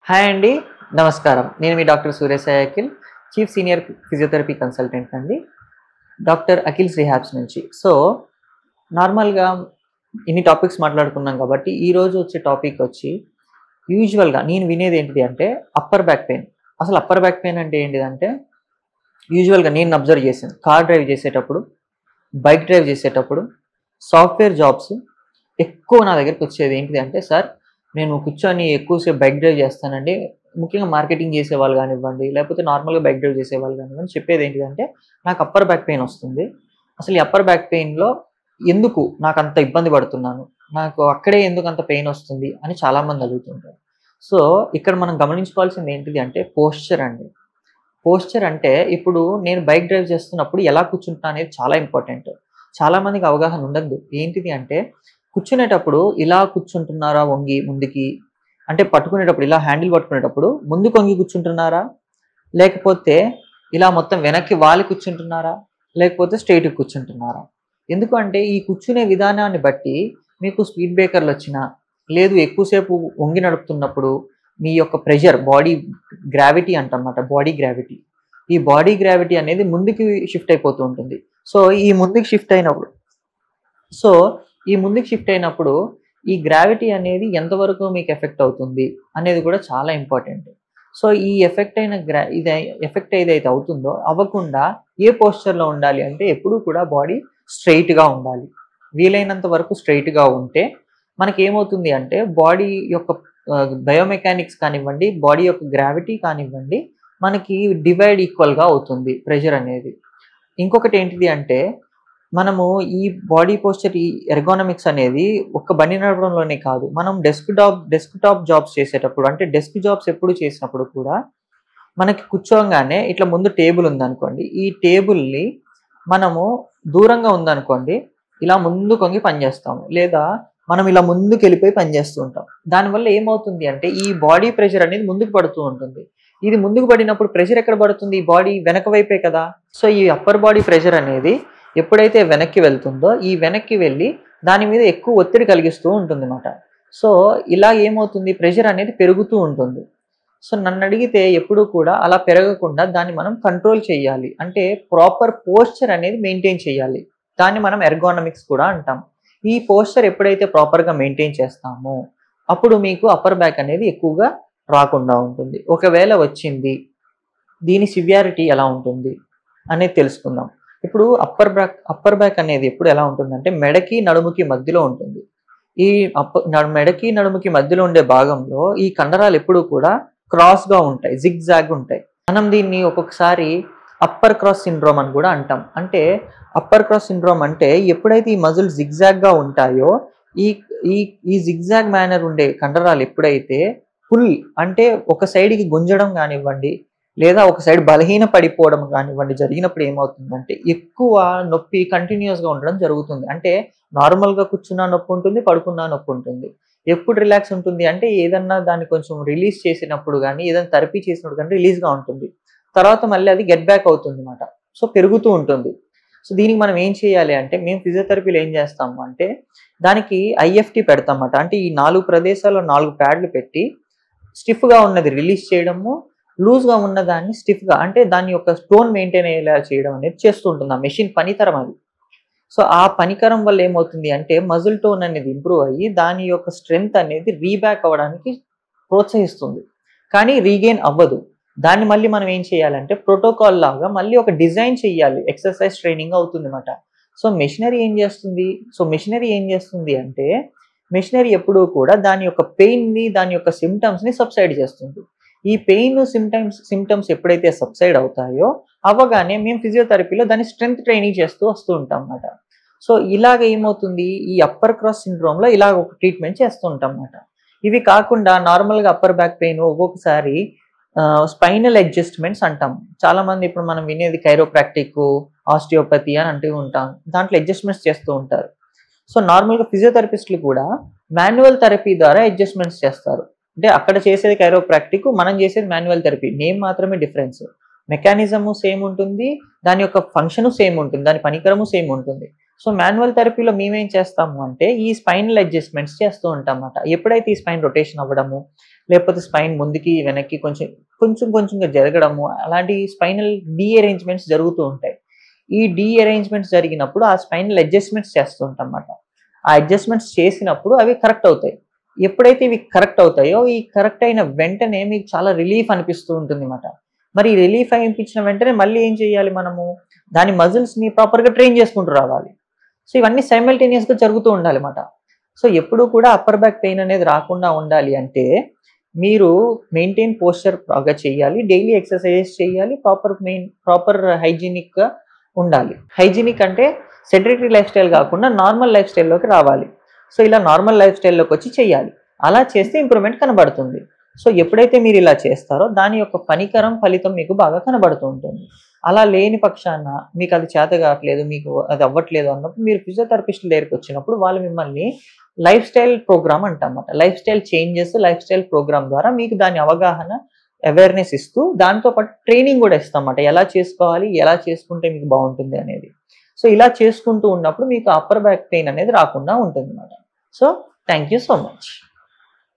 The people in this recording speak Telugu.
హాయ్ అండి. నమస్కారం. నేను మీ doctor Suryasai Akhil, chief senior physiotherapy consultant అండి. డాక్టర్ అఖిల్స్ రిహాబ్స్ నుంచి. నార్మల్‌గా ఇన్ని టాపిక్స్ మాట్లాడుకున్నాం కాబట్టి, ఈరోజు వచ్చే టాపిక్ వచ్చి యూజువల్‌గా నేను వినేది ఏంటిది అంటే అప్పర్ బ్యాక్ పెయిన్. అసలు అప్పర్ బ్యాక్ పెయిన్ అంటే ఏంటిదంటే, యూజువల్‌గా నేను అబ్జర్వ్ చేశాను. కార్ డ్రైవ్ చేసేటప్పుడు, బైక్ డ్రైవ్ చేసేటప్పుడు, సాఫ్ట్‌వేర్ జాబ్స్ ఎక్కువ నా దగ్గరకొచ్చేది ఏంటిది అంటే, సార్ నేను కూర్చొని ఎక్కువసేపు బైక్ డ్రైవ్ చేస్తానండి. ముఖ్యంగా మార్కెటింగ్ చేసేవాళ్ళు గానివ్వండి, లేకపోతే నార్మల్‌గా బైక్ డ్రైవ్ చేసేవాళ్ళు గానివ్వండి, చెప్పేదేంటిదంటే, నాకు అప్పర్ బ్యాక్ పెయిన్ వస్తుంది. అసలు ఈ అప్పర్ బ్యాక్ పెయిన్‌లో ఎందుకు నాకంత ఇబ్బంది పడుతున్నాను? నాకు అక్కడే ఎందుకంత పెయిన్ వస్తుంది? అని చాలామంది అడుగుతుంటారు. సో, ఇక్కడ మనం గమనించుకోవాల్సింది ఏంటిది అంటే పోస్చర్ అండి. పోస్చర్ అంటే ఇప్పుడు నేను బైక్ డ్రైవ్ చేస్తున్నప్పుడు ఎలా కూర్చుంటున్నా అనేది చాలా ఇంపార్టెంట్. చాలామందికి అవగాహన ఉండదు. ఏంటిది అంటే కూర్చునేటప్పుడు ఇలా కూర్చుంటున్నారా వంగి ముందుకి? అంటే పట్టుకునేటప్పుడు ఇలా హ్యాండిల్ పట్టుకునేటప్పుడు ముందుకు వంగి కూర్చుంటున్నారా? లేకపోతే ఇలా మొత్తం వెనక్కి వాలి కూర్చుంటున్నారా? లేకపోతే స్ట్రెయిట్‌గా కూర్చుంటున్నారా? ఎందుకు అంటే ఈ కూర్చునే విధానాన్ని బట్టి మీకు స్పీడ్ బ్రేకర్‌లొచ్చినా, లేదు ఎక్కువ సేపు వంగి నడుపుతున్నప్పుడు మీ యొక్క ప్రెషర్ బాడీ గ్రావిటీ అంటనమాట. Body gravity. ఈ బాడీ గ్రావిటీ అనేది ముందుకి షిఫ్ట్ అయిపోతూ ఉంటుంది. సో, ఈ ముందుకు షిఫ్ట్ అయినప్పుడు సో, ఈ ముందుకు షిఫ్ట్ అయినప్పుడు ఈ గ్రావిటీ అనేది ఎంతవరకు మీకు ఎఫెక్ట్ అవుతుంది అనేది కూడా చాలా ఇంపార్టెంట్. సో, ఈ ఎఫెక్ట్ అయిన ఎఫెక్ట్ ఏదైతే అవుతుందో అవ్వకుండా ఏ పోస్చర్‌లో ఉండాలి అంటే ఎప్పుడూ కూడా బాడీ స్ట్రెయిట్‌గా ఉండాలి. వీలైనంత వరకు స్ట్రెయిట్‌గా ఉంటే మనకేమవుతుంది అంటే బాడీ యొక్క బయోమెకానిక్స్ కానివ్వండి, బాడీ యొక్క గ్రావిటీ కానివ్వండి, మనకి డివైడ్ ఈక్వల్‌గా అవుతుంది ప్రెషర్ అనేది. ఇంకొకటి ఏంటిది అంటే మనము ఈ బాడీ పోస్చర్ ఈ ఎర్గోనామిక్స్ అనేది ఒక్క బండి నడపడంలోనే కాదు. మనం డెస్క్‌టాప్ జాబ్స్ చేసేటప్పుడు అంటే డెస్క్ జాబ్స్ ఎప్పుడు చేసినప్పుడు కూడా మనకి కూర్చోంగానే ఇట్లా ముందు టేబుల్ ఉందనుకోండి. ఈ టేబుల్‌ని మనము దూరంగా ఉందనుకోండి, ఇలా ముందుకొంగి పని చేస్తాము. లేదా మనం ఇలా ముందుకెళ్ళిపోయి పని చేస్తూ ఉంటాం. దానివల్ల ఏమవుతుంది అంటే ఈ బాడీ ప్రెషర్ అనేది ముందుకు పడుతూ ఉంటుంది. ఇది ముందుకు పడినప్పుడు ప్రెషర్ ఎక్కడ పడుతుంది? ఈ బాడీ వెనక వైపే కదా! సో, ఈ అప్పర్ బాడీ ప్రెషర్ అనేది ఎప్పుడైతే వెనక్కి వెళ్తుందో, ఈ వెనక్కి వెళ్ళి దాని మీద ఎక్కువ ఒత్తిడి కలిగిస్తూ ఉంటుందన్నమాట. సో, ఇలా ఏమవుతుంది ప్రెషర్ అనేది పెరుగుతూ ఉంటుంది. సో, నన్నడిగితే ఎప్పుడూ కూడా అలా పెరగకుండా దాన్ని మనం కంట్రోల్ చేయాలి. అంటే ప్రాపర్ పోస్చర్ అనేది మెయింటైన్ చేయాలి. దాన్ని మనం ఎర్గోనామిక్స్ కూడా అంటాం. ఈ పోస్చర్ ఎప్పుడైతే ప్రాపర్‌గా మెయింటైన్ చేస్తామో, అప్పుడు మీకు అప్పర్ బ్యాక్ అనేది ఎక్కువగా రాకుండా ఉంటుంది. ఒకవేళ వచ్చింది, దీని సివియారిటీ ఎలా ఉంటుంది అనేది తెలుసుకుందాం. ఇప్పుడు అప్పర్ బ్యాక్ అనేది ఎప్పుడు ఎలా ఉంటుందంటే మెడకి, నడుముకి మధ్యలో ఉంటుంది. ఈ మెడకి, నడుముకి మధ్యలో ఉండే భాగంలో ఈ కండరాలు ఎప్పుడూ కూడా క్రాస్‌గా ఉంటాయి. జిగ్‌జాగ్ ఉంటాయి. మనం దీన్ని ఒక్కొక్కసారి అప్పర్ క్రాస్ సిండ్రోమ్ అని కూడా అంటాం. అంటే అప్పర్ క్రాస్ సిండ్రోమ్ అంటే ఎప్పుడైతే ఈ మజిల్స్ జిగ్‌జాగ్‌గా ఉంటాయో ఈ ఈ ఈ జిగ్‌జాగ్ మేనర్ ఉండే కండరాలు ఎప్పుడైతే పుల్ అంటే ఒక సైడ్‌కి గుంజడం గానివ్వండి, లేదా ఒక సైడ్ బలహీన పడిపోవడం గానివ్వండి జరిగినప్పుడు ఏమవుతుందంటే ఎక్కువ నొప్పి కంటిన్యూయస్‌గా ఉండడం జరుగుతుంది. అంటే నార్మల్‌గా కూర్చున్నా నొప్పుంటుంది, పడుకున్నా నొప్పుంటుంది. ఎప్పుడు రిలాక్స్ ఉంటుంది అంటే ఏదన్నా దాన్ని కొంచెం రిలీజ్ చేసినప్పుడు గానీ, ఏదైనా థెరపీ చేసినప్పుడు గానీ రిలీజ్‌గా ఉంటుంది. తర్వాత మళ్ళీ అది గెట్ బ్యాక్ అవుతుందన్నమాట. సో, పెరుగుతూ ఉంటుంది. సో, దీనికి మనం ఏం చేయాలి అంటే మేము ఫిజియోథెరపీలో ఏం చేస్తాము అంటే దానికి ఐఎఫ్‌టి పెడతామన్నమాట. అంటే ఈ 4 ప్రదేశాల్లో 4 ప్యాడ్‌లు పెట్టి స్టిఫ్‌గా ఉన్నది రిలీజ్ చేయడము, లూజ్‌గా ఉన్నదాన్ని స్టిఫ్‌గా అంటే దాని యొక్క టోన్ మెయింటైన్ అయ్యేలా చేయడం అనేది చేస్తూ ఉంటుంది. ఆ మెషిన్ పనితరం అది. సో, ఆ పనికరం వల్ల ఏమవుతుంది అంటే మజిల్ టోన్ అనేది ఇంప్రూవ్ అయ్యి దాని యొక్క స్ట్రెంత్ అనేది రీబ్యాక్ అవ్వడానికి ప్రోత్సహిస్తుంది. కానీ రీగెయిన్ అవ్వదు. దాన్ని మళ్ళీ మనం ఏం చేయాలంటే ప్రోటోకాల్ లాగా మళ్ళీ ఒక డిజైన్ చేయాలి. ఎక్సర్‌సైజ్ ట్రైనింగ్ అవుతుందన్నమాట. మెషినరీ ఏం చేస్తుంది అంటే మెషినరీ ఎప్పుడూ కూడా దాని యొక్క పెయిన్‌ని, దాని యొక్క సింప్టమ్స్‌ని సబ్సైడ్ చేస్తుంది. ఈ పెయిన్ సింప్టమ్స్ ఎప్పుడైతే సబ్సైడ్ అవుతాయో అవ్వగానే మేము ఫిజియోథెరపీలో దాన్ని స్ట్రెంత్ ట్రైనింగ్ చేస్తూ వస్తూ ఉంటాం అన్నమాట. సో, ఇలాగ ఏమవుతుంది ఈ అప్పర్ క్రాస్ సిండ్రోమ్‌లో ఇలాగ ఒక ట్రీట్మెంట్ చేస్తూ ఉంటాం అన్నమాట. ఇవి కాకుండా నార్మల్‌గా అప్పర్ బ్యాక్ పెయిన్ ఒక్కొక్కసారి స్పైనల్ అడ్జస్ట్‌మెంట్స్ అంటాం. చాలామంది ఇప్పుడు మనం వినేది కైరోప్రాక్టికు, ఆస్టియోపతి అని అంటూ ఉంటాం. దాంట్లో అడ్జస్ట్‌మెంట్స్ చేస్తూ ఉంటారు. సో, నార్మల్‌గా ఫిజియోథెరపిస్ట్‌లు కూడా మాన్యువల్ థెరపీ ద్వారా అడ్జస్ట్‌మెంట్స్ చేస్తారు. అంటే అక్కడ చేసేది కైరోప్రాక్టిక్, మనం చేసేది మాన్యువల్ థెరపీ. నేమ్ మాత్రమే డిఫరెన్స్. మెకానిజము సేమ్ ఉంటుంది. దాని యొక్క ఫంక్షను సేమ్ ఉంటుంది. దాని పనికరము సేమ్ ఉంటుంది. సో మాన్యువల్ థెరపీలో మేమేం చేస్తాము అంటే ఈ స్పైనల్ అడ్జస్ట్మెంట్స్ చేస్తూ ఉంటాం అన్నమాట. ఎప్పుడైతే ఈ స్పైన్ రొటేషన్ అవ్వడము, లేకపోతే స్పైన్ ముందుకి వెనక్కి కొంచెంగా జరగడము, అలాంటి స్పైనల్ డీఅరేంజ్మెంట్స్ జరుగుతూ ఉంటాయి. ఈ డీఅరేంజ్మెంట్స్ జరిగినప్పుడు ఆ స్పైనల్ అడ్జస్ట్మెంట్స్ చేస్తూ ఉంటాం అన్నమాట. ఆ అడ్జస్ట్మెంట్స్ చేసినప్పుడు అవి కరెక్ట్ అవుతాయి. ఎప్పుడైతే ఇవి కరెక్ట్ అవుతాయో, ఈ కరెక్ట్ అయిన వెంటనే మీకు చాలా రిలీఫ్ అనిపిస్తూ ఉంటుందన్నమాట. మరి రిలీఫ్ అనిపించిన వెంటనే మళ్ళీ ఏం చేయాలి మనము? దాని మజిల్స్‌ని ప్రాపర్‌గా ట్రైన్ చేసుకుంటూ రావాలి. సో, ఇవన్నీ సైమల్టేనియస్‌గా జరుగుతూ ఉండాలన్నమాట. సో, ఎప్పుడూ కూడా అప్పర్ బ్యాక్ పెయిన్ అనేది రాకుండా ఉండాలి అంటే, మీరు మెయింటైన్ పోస్చర్ బాగా చేయాలి. డైలీ ఎక్సర్‌సైజెస్ చేయాలి. ప్రాపర్ హైజీనిక్‌గా ఉండాలి. హైజీనిక్ అంటే సెడెంటరీ లైఫ్ స్టైల్ కాకుండా నార్మల్ లైఫ్ స్టైల్‌లోకి రావాలి. సో, ఇలా నార్మల్ లైఫ్ స్టైల్‌లోకొచ్చి చేయాలి. అలా చేస్తే ఇంప్రూవ్‌మెంట్ కనబడుతుంది. సో, ఎప్పుడైతే మీరు ఇలా చేస్తారో దాని యొక్క ఫలితం మీకు బాగా కనబడుతూ ఉంటుంది. అలా లేని పక్షాన మీకు అది చేత కావట్లేదు, మీకు అది అవ్వట్లేదు అన్నప్పుడు మీరు ఫిజియోథెరపిస్ట్‌ల దగ్గరికొచ్చినప్పుడు వాళ్ళు మిమ్మల్ని లైఫ్ స్టైల్ ప్రోగ్రామ్ అంటామన్నమాట. Lifestyle changes, lifestyle programme ద్వారా మీకు దాని అవగాహన, అవేర్‌నెస్ ఇస్తూ దాంతో పాటు ట్రైనింగ్ కూడా ఇస్తామన్నమాట. ఎలా చేసుకోవాలి, ఎలా చేసుకుంటే మీకు బావుంటుంది అనేది. సో, ఇలా చేసుకుంటూ ఉన్నప్పుడు మీకు అప్పర్ బ్యాక్ పెయిన్ అనేది రాకుండా ఉంటుందన్నమాట. So, thank you so much.